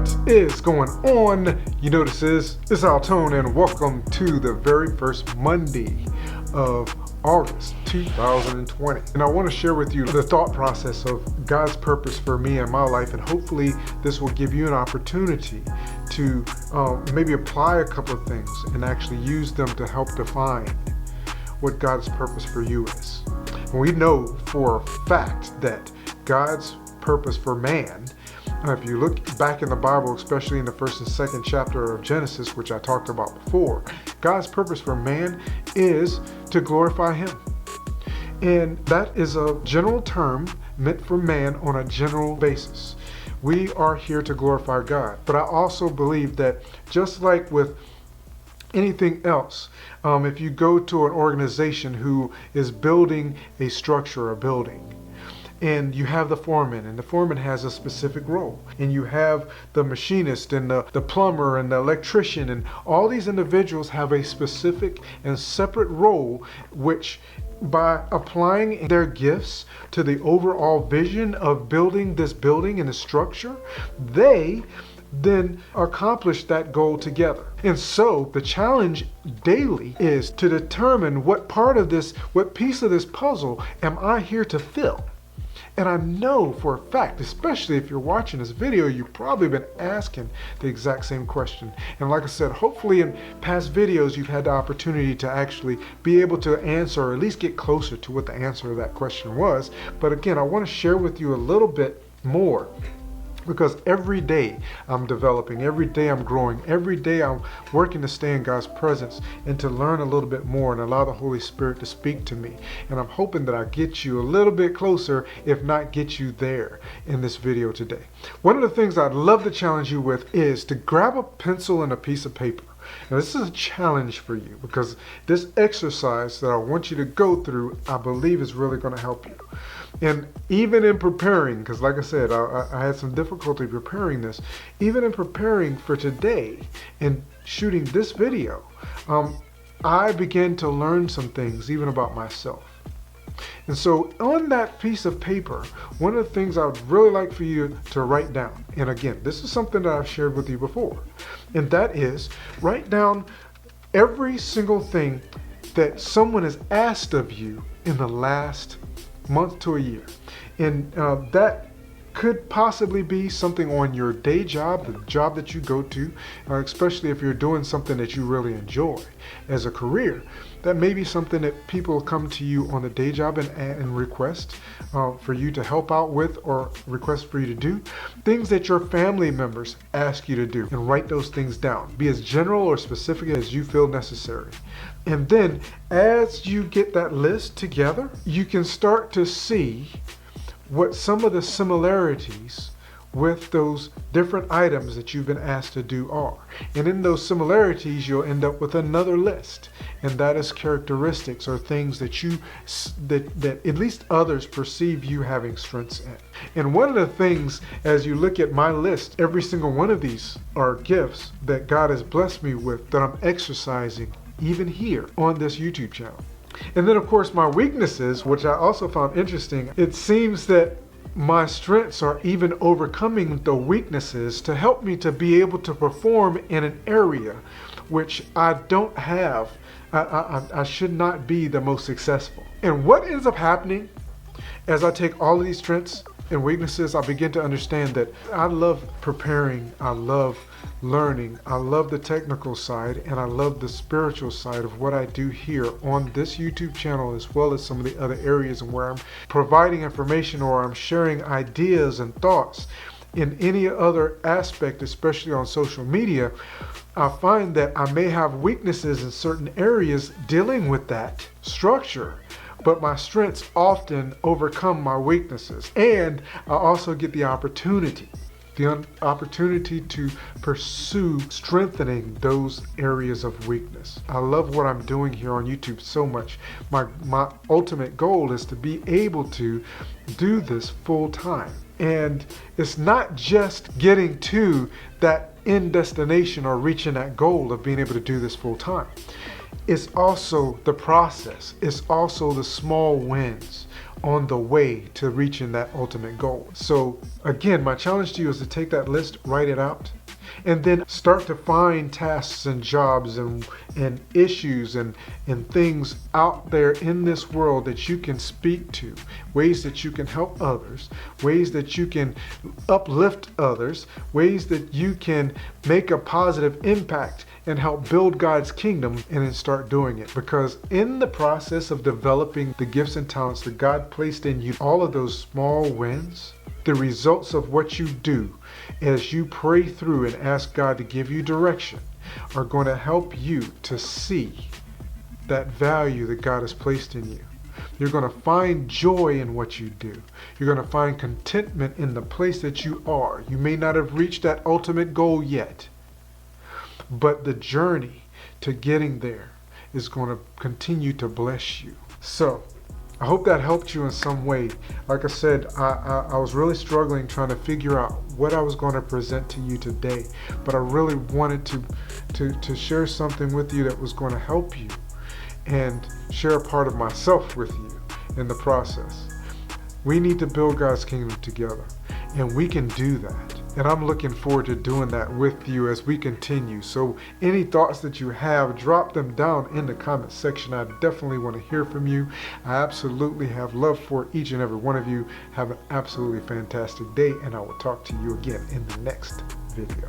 What is going on? You know this is, it's AlTone, and welcome to the very first Monday of August 2020. And I want to share with you the thought process of God's purpose for me and my life, and hopefully this will give you an opportunity to maybe apply a couple of things and actually use them to help define what God's purpose for you is. We know for a fact that God's purpose for man, if you look back in the Bible, especially in the first and second chapter of Genesis, which I talked about before, God's purpose for man is to glorify him. And that is a general term meant for man on a general basis. We are here to glorify God. But I also believe that just like with anything else, if you go to an organization who is building a structure, a building, and you have the foreman, and the foreman has a specific role, and you have the machinist and the plumber and the electrician, and all these individuals have a specific and separate role, which by applying their gifts to the overall vision of building this building and the structure, they then accomplish that goal together. And so the challenge daily is to determine what part of this, what piece of this puzzle am I here to fill? And I know for a fact, especially if you're watching this video, you've probably been asking the exact same question. And like I said, hopefully in past videos, you've had the opportunity to actually be able to answer, or at least get closer to what the answer to that question was. But again, I want to share with you a little bit more, because every day I'm developing, every day I'm growing, every day I'm working to stay in God's presence and to learn a little bit more and allow the Holy Spirit to speak to me. And I'm hoping that I get you a little bit closer, if not get you there in this video today. One of the things I'd love to challenge you with is to grab a pencil and a piece of paper. Now, this is a challenge for you, because this exercise that I want you to go through, I believe, is really going to help you. And even in preparing, because like I said, I had some difficulty preparing this, even in preparing for today and shooting this video, I began to learn some things even about myself. And so on that piece of paper, one of the things I would really like for you to write down, and again, this is something that I've shared with you before, and that is write down every single thing that someone has asked of you in the last month to a year. And that could possibly be something on your day job, the job that you go to, especially if you're doing something that you really enjoy as a career. That may be something that people come to you on the day job and request for you to help out with, or request for you to do. Things that your family members ask you to do, and write those things down. Be as general or specific as you feel necessary. And then as you get that list together, you can start to see what some of the similarities with those different items that you've been asked to do are. And in those similarities, you'll end up with another list. And that is characteristics or things that that at least others perceive you having strengths in. And one of the things, as you look at my list, every single one of these are gifts that God has blessed me with, that I'm exercising even here on this YouTube channel. And then of course my weaknesses, which I also found interesting. It seems that my strengths are even overcoming the weaknesses to help me to be able to perform in an area which I don't have. I should not be the most successful. And what ends up happening as I take all of these strengths and weaknesses, I begin to understand that I love preparing, I love learning, I love the technical side, and I love the spiritual side of what I do here on this YouTube channel, as well as some of the other areas where I'm providing information or I'm sharing ideas and thoughts. In any other aspect, especially on social media, I find that I may have weaknesses in certain areas dealing with that structure, but my strengths often overcome my weaknesses. And I also get the opportunity to pursue strengthening those areas of weakness. I love what I'm doing here on YouTube so much. My ultimate goal is to be able to do this full time. And it's not just getting to that end destination or reaching that goal of being able to do this full time. It's also the process. It's also the small wins on the way to reaching that ultimate goal. So again, my challenge to you is to take that list, write it out, and then start to find tasks and jobs and issues and things out there in this world that you can speak to, ways that you can help others, ways that you can uplift others, ways that you can make a positive impact and help build God's kingdom, and then start doing it. Because in the process of developing the gifts and talents that God placed in you, all of those small wins, the results of what you do as you pray through and ask God to give you direction are going to help you to see that value that God has placed in you. You're going to find joy in what you do. You're going to find contentment in the place that you are. You may not have reached that ultimate goal yet, but the journey to getting there is going to continue to bless you. So I hope that helped you in some way. Like I said, I was really struggling trying to figure out what I was going to present to you today, but I really wanted to share something with you that was going to help you and share a part of myself with you in the process. We need to build God's kingdom together, and we can do that. And I'm looking forward to doing that with you as we continue. So any thoughts that you have, drop them down in the comment section. I definitely want to hear from you. I absolutely have love for each and every one of you. Have an absolutely fantastic day, and I will talk to you again in the next video.